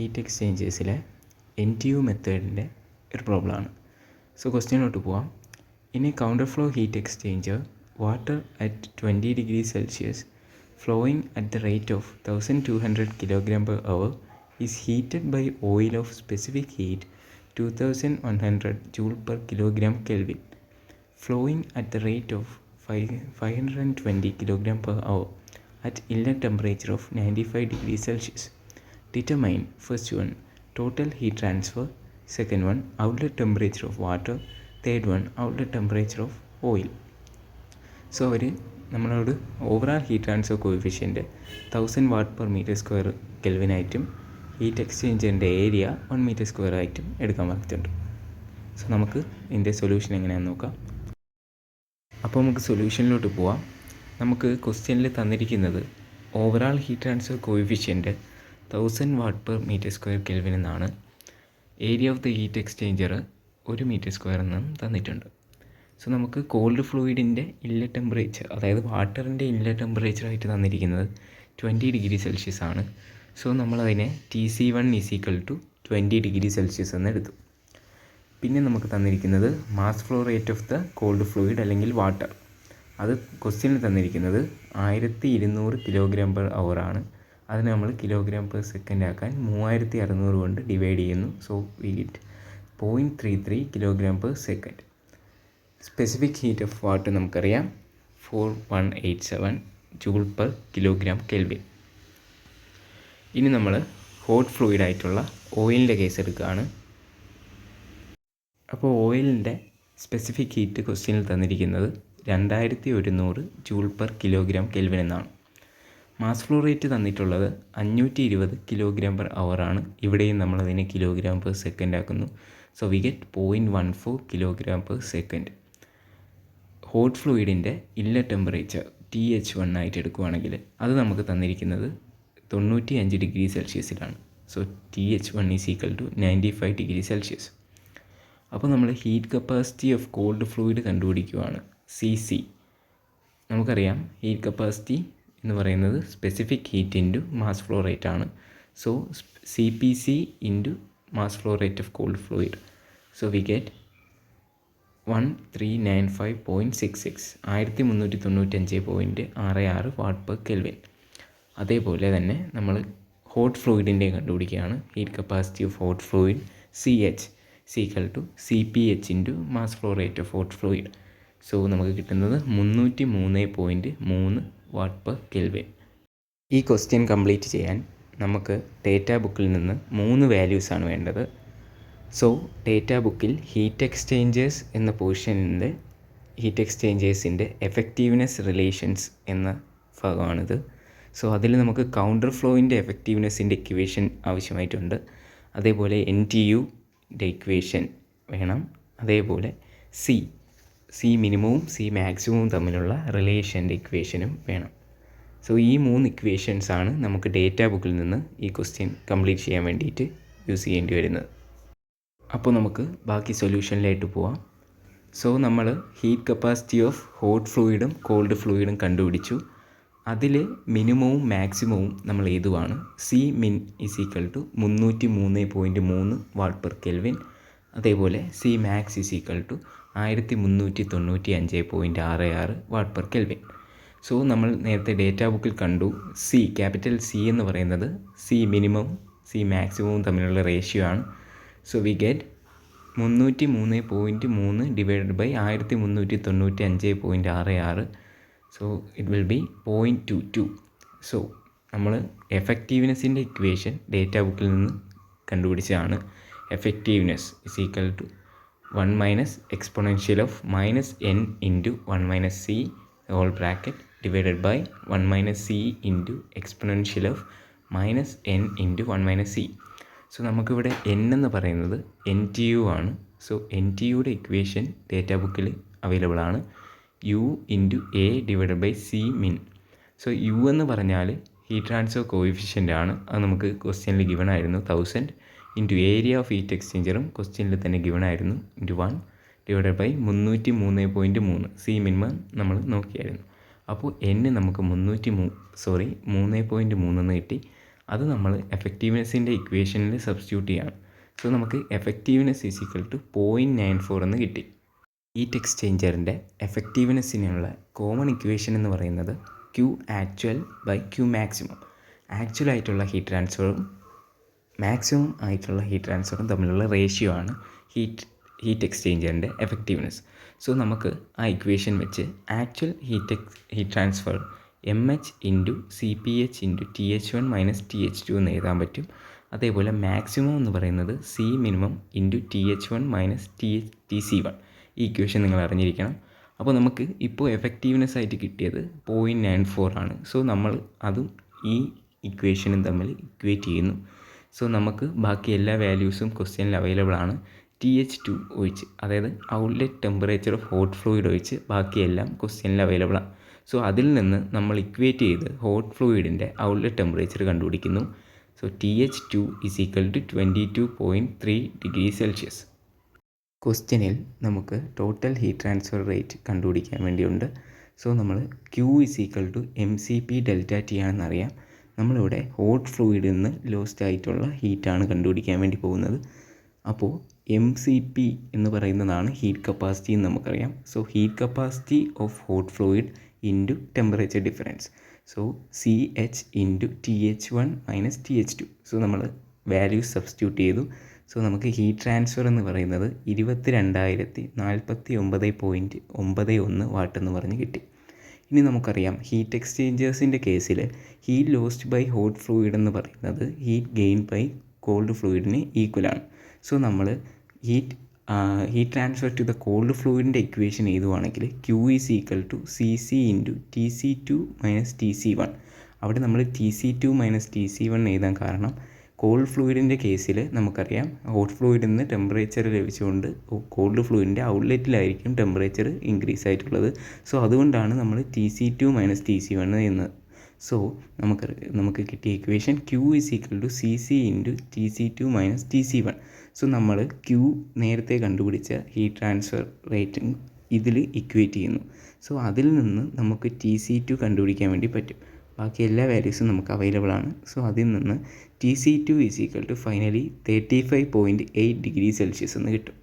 Heat എക്സ്ചേഞ്ചേഴ്സിലെ NTU മെത്തേഡിൻ്റെ ഒരു പ്രോബ്ലമാണ്. So ക്വസ്റ്റ്യനിലോട്ട് പോവാം. In A counter flow heat exchanger, water at 20 degrees Celsius flowing at the rate of 1200 kg/h is heated by oil of specific heat 2100 Joule/kg Kelvin flowing at the rate of 520 kg/h at inlet temperature of 95 degrees Celsius. Determine first one total heat transfer, second one outlet temperature of water, third one outlet temperature of oil. So അവർ നമ്മളോട് overall heat transfer coefficient 1000 Watt/m² കെൽവിനായിട്ടും heat എക്സ്ചേഞ്ചറിൻ്റെ area 1 m² ആയിട്ടും എടുക്കാൻ പറഞ്ഞിട്ടുണ്ട്. So നമുക്ക് ഇതിൻ്റെ solution എങ്ങനെയാണെന്ന് നോക്കാം. അപ്പോൾ നമുക്ക് സൊല്യൂഷനിലോട്ട് പോവാം. നമുക്ക് ക്വസ്റ്റ്യനിൽ തന്നിരിക്കുന്നത് overall heat transfer coefficient 1000 Watt/m² kelvin എന്നാണ്. Area of the heat exchanger 1 m² എന്നും തന്നിട്ടുണ്ട്. സോ നമുക്ക് കോൾഡ് ഫ്ലൂയിഡിൻ്റെ ഇൻലെറ്റ് ടെമ്പറേച്ചർ, അതായത് വാട്ടറിൻ്റെ ഇൻലെറ്റ് ടെമ്പറേച്ചറായിട്ട് തന്നിരിക്കുന്നത് 20 degrees Celsius ആണ്. സോ നമ്മളതിനെ TC1 = 20 degrees Celsius എന്ന് എടുത്തു. പിന്നെ നമുക്ക് തന്നിരിക്കുന്നത് mass flow rate of the called fluid അല്ലെങ്കിൽ വാട്ടർ. അത് ക്വസ്റ്റ്യനിൽ തന്നിരിക്കുന്നത് 1200 kg/h ആണ്. അതിന് നമ്മൾ kg/s ആക്കാൻ 3600 കൊണ്ട് ഡിവൈഡ് ചെയ്യുന്നു. So we get 0.33 kg/s. Specific heat of water നമുക്കറിയാം 4187 Joule/kg Kelvin. ഇനി നമ്മൾ ഹോട്ട് ഫ്ലൂയിഡായിട്ടുള്ള ഓയിലിൻ്റെ കേസ് എടുക്കുകയാണ്. അപ്പോൾ ഓയിലിൻ്റെ സ്പെസിഫിക് ഹീറ്റ് ക്വസ്റ്റ്യനിൽ തന്നിരിക്കുന്നത് 2100 Joule/kg Kelvin എന്നാണ്. മാസ് ഫ്ലോ റേറ്റ് തന്നിട്ടുള്ളത് 520 kg/h ആണ്. ഇവിടെയും നമ്മളതിനെ kg/s ആക്കുന്നു. So we get 0.14 kg/s. Hot ഫ്ലൂയിഡിൻ്റെ ഇൻലെറ്റ് ടെമ്പറേച്ചർ TH1 ആയിട്ട് എടുക്കുകയാണെങ്കിൽ അത് നമുക്ക് തന്നിരിക്കുന്നത് 95 degrees Celsius. So TH1 = 95 degrees Celsius. അപ്പോൾ നമ്മൾ heat capacity of cold fluid കണ്ടുപിടിക്കുകയാണ്. CC നമുക്കറിയാം. ഹീറ്റ് കപ്പാസിറ്റി എന്ന് പറയുന്നത് specific heat into mass flow rate ആണ്. So CPC into mass flow rate of cold fluid. So we get 1395.66 1395.66 Watt/Kelvin. അതേപോലെ തന്നെ നമ്മൾ ഹോട്ട് ഫ്ലൂയിഡിൻ്റെ കണ്ടുപിടിക്കുകയാണ്. Heat capacity of hot fluid CH = CPH into mass flow rate of hot fluid. So നമുക്ക് കിട്ടുന്നത് 303.3 Watt/Kelvin. ഈ question complete ചെയ്യാൻ നമുക്ക് data ബുക്കിൽ നിന്ന് 3 വാല്യൂസാണ് വേണ്ടത്. സോ ഡേറ്റ ബുക്കിൽ ഹീറ്റ് എക്സ്ചേഞ്ചേഴ്സ് എന്ന പോർഷനിൽ ഹീറ്റ് എക്സ്ചേഞ്ചേഴ്സിൻ്റെ എഫക്റ്റീവ്നെസ് റിലേഷൻസ് എന്ന ഭാഗമാണിത്. സോ അതിൽ നമുക്ക് കൗണ്ടർ ഫ്ലോയിൻ്റെ എഫക്റ്റീവ്നെസ്സിൻ്റെ ഇക്വേഷൻ ആവശ്യമായിട്ടുണ്ട്. അതേപോലെ NTUൻ്റെ ഇക്വേഷൻ വേണം. അതേപോലെ C മിനിമവും C മാക്സിമവും തമ്മിലുള്ള റിലേഷൻ്റെ ഇക്വേഷനും വേണം. സോ ഈ 3 ഇക്വേഷൻസാണ് നമുക്ക് ഡേറ്റ ബുക്കിൽ നിന്ന് ഈ ക്വസ്റ്റ്യൻ കംപ്ലീറ്റ് ചെയ്യാൻ വേണ്ടിയിട്ട് യൂസ് ചെയ്യേണ്ടി വരുന്നത്. അപ്പോൾ നമുക്ക് ബാക്കി സൊല്യൂഷനിലായിട്ട് പോവാം. സോ നമ്മൾ ഹീറ്റ് കപ്പാസിറ്റി ഓഫ് ഹോട്ട് ഫ്ലൂയിഡും കോൾഡ് ഫ്ലൂയിഡും കണ്ടുപിടിച്ചു. അതിൽ മിനിമവും മാക്സിമവും നമ്മൾ എഴുതുവാണ്. Cmin = 303.3 Watt/Kelvin. അതേപോലെ Cmax = 1395.66 Watt/Kelvin. സോ നമ്മൾ നേരത്തെ ഡേറ്റ ബുക്കിൽ കണ്ടു ക്യാപിറ്റൽ C എന്ന് പറയുന്നത് C മിനിമം C മാക്സിമവും തമ്മിലുള്ള റേഷ്യോ ആണ്. So we get 303.3 divided by 1395.66. So it will be 0.22. So നമ്മൾ എഫക്റ്റീവ്നെസ്സിൻ്റെ ഇക്വേഷൻ ഡേറ്റ ബുക്കിൽ നിന്ന് കണ്ടുപിടിച്ചതാണ്. Effectiveness = 1 - exponential of -n into 1 - c whole bracket divided by 1 - c into exponential of -n into 1 - c. So നമുക്കിവിടെ n എന്ന് പറയുന്നത് NTU ആണ്. So NTUയുടെ equation data ബുക്കിൽ അവൈലബിൾ ആണ്. U × A / Cmin. So U എന്ന് പറഞ്ഞാൽ ഹീറ്റ് ട്രാൻസ്ഫർ കോഎഫിഷ്യൻ്റ് ആണ്. അത് നമുക്ക് ക്വസ്റ്റ്യനിൽ ഗിവൺ ആയിരുന്നു. 1000 × ഏരിയ ഓഫ് ഹീറ്റ് എക്സ്ചേഞ്ചറും ക്വസ്റ്റ്യനിൽ തന്നെ ഗിവൺ ആയിരുന്നു. × 1 / 303.3 C മിനിമം നമ്മൾ നോക്കിയായിരുന്നു. അപ്പോൾ n നമുക്ക് 3.3 എന്ന് കിട്ടി. അത് നമ്മൾ എഫക്റ്റീവ്നെസ്സിൻ്റെ ഇക്വേഷനിൽ സബ്സ്റ്റിറ്റ്യൂട്ട് ചെയ്യണം. സോ നമുക്ക് എഫക്റ്റീവ്നെസ് ഈസ് ഈക്വൽ ടു 0.94 എന്ന് കിട്ടി. ഹീറ്റ് എക്സ്ചേഞ്ചറിൻ്റെ എഫക്റ്റീവ്നെസ്സിനുള്ള കോമൺ ഇക്വേഷൻ എന്ന് പറയുന്നത് Q actual by Q maximum. Actual ആയിട്ടുള്ള ഹീറ്റ് ട്രാൻസ്ഫറും മാക്സിമം ആയിട്ടുള്ള ഹീറ്റ് ട്രാൻസ്ഫറും തമ്മിലുള്ള റേഷ്യോ ആണ് ഹീറ്റ് എക്സ്ചേഞ്ചറിൻ്റെ എഫക്റ്റീവ്നെസ്. സോ നമുക്ക് ആ ഇക്വേഷൻ വെച്ച് actual heat transfer mH into CpH into TH1 minus TH2 എന്ന് എഴുതാൻ പറ്റും. അതേപോലെ മാക്സിമം എന്ന് പറയുന്നത് C minimum into TH1 minus TC1. ഈ ഇക്വേഷൻ നിങ്ങൾ അറിഞ്ഞിരിക്കണം. അപ്പോൾ നമുക്ക് ഇപ്പോൾ എഫക്റ്റീവ്നെസ് ആയിട്ട് കിട്ടിയത് 0.94 ആണ്. സോ നമ്മൾ അതും ഈ ഇക്വേഷനും തമ്മിൽ ഇക്വേറ്റ് ചെയ്യുന്നു. സോ നമുക്ക് ബാക്കി എല്ലാ വാല്യൂസും ക്വസ്റ്റ്യനിൽ അവൈലബിൾ ആണ്. TH2 ഒഴിച്ച്, അതായത് outlet temperature of hot fluid ഒഴിച്ച് ബാക്കിയെല്ലാം ക്വസ്റ്റ്യനിൽ അവൈലബിൾ ആണ്. സോ അതിൽ നിന്ന് നമ്മൾ ഇക്വേറ്റ് ചെയ്ത് ഹോട്ട് ഫ്ലൂയിഡിൻ്റെ ഔട്ട്ലെറ്റ് ടെമ്പറേച്ചർ കണ്ടുപിടിക്കുന്നു. So TH2 is equal to 22.3 degree Celsius. ക്വസ്റ്റ്യനിൽ നമുക്ക് ടോട്ടൽ ഹീറ്റ് ട്രാൻസ്ഫർ റേറ്റ് കണ്ടുപിടിക്കാൻ വേണ്ടിയുണ്ട്. സോ നമ്മൾ Q is equal to MCP delta T ആണെന്നറിയാം. നമ്മളിവിടെ ഹോട്ട് ഫ്ലൂയിഡിൽ നിന്ന് ലോസ്റ്റ് ആയിട്ടുള്ള ഹീറ്റാണ് കണ്ടുപിടിക്കാൻ വേണ്ടി പോകുന്നത്. അപ്പോൾ MCP എന്ന് പറയുന്നതാണ് ഹീറ്റ് കപ്പാസിറ്റി എന്ന് നമുക്കറിയാം. So heat capacity of hot fluid into temperature difference. So CH into TH1 minus TH2. So നമ്മൾ വാല്യൂസ് സബ്സ്റ്റിറ്റ്യൂട്ട് ചെയ്തു. സോ നമുക്ക് ഹീറ്റ് ട്രാൻസ്ഫർ എന്ന് പറയുന്നത് 22,049.91 വാട്ട് എന്ന് പറഞ്ഞ് കിട്ടി. ഇനി നമുക്കറിയാം ഹീറ്റ് എക്സ്ചേഞ്ചേഴ്സിൻ്റെ കേസിൽ heat lost by hot fluid എന്ന് പറയുന്നത് ഹീറ്റ് ഗെയിൻ ബൈ കോൾഡ് ഫ്ലൂയിഡിന് ഈക്വലാണ്. സോ നമ്മൾ heat transfer to the cold ഫ്ലൂയിഡിൻ്റെ ഇക്വേഷൻ എഴുതുവാണെങ്കിൽ Q is equal to CC into TC2 minus TC1. അവിടെ നമ്മൾ TC2 മൈനസ് TC1 എഴുതാൻ കാരണം കോൾഡ് ഫ്ലൂയിഡിൻ്റെ കേസിൽ നമുക്കറിയാം ഹോട്ട് ഫ്ലൂയിഡിൽ നിന്ന് ടെമ്പറേച്ചർ ലഭിച്ചുകൊണ്ട് കോൾഡ് ഫ്ലൂയിഡിൻ്റെ ഔട്ട്ലെറ്റിലായിരിക്കും ടെമ്പറേച്ചർ ഇൻക്രീസ് ആയിട്ടുള്ളത്. സോ അതുകൊണ്ടാണ് നമ്മൾ TC2 മൈനസ് TC1 ചെയ്യുന്നത്. സോ നമുക്ക് കിട്ടിയ equation Q is equal to CC into TC2 minus TC1. So നമ്മൾ Q നേരത്തെ കണ്ടുപിടിച്ച ഹീറ്റ് ട്രാൻസ്ഫർ റേറ്റ് ഇതിൽ ഇക്വേറ്റ് ചെയ്യുന്നു. സോ അതിൽ നിന്ന് നമുക്ക് TC2 കണ്ടുപിടിക്കാൻ വേണ്ടി പറ്റും. ബാക്കി എല്ലാ വാല്യൂസും നമുക്ക് അവൈലബിൾ ആണ്. സോ അതിൽ നിന്ന് TC2 is equal to finally 35.8 degree Celsius എന്ന് കിട്ടും.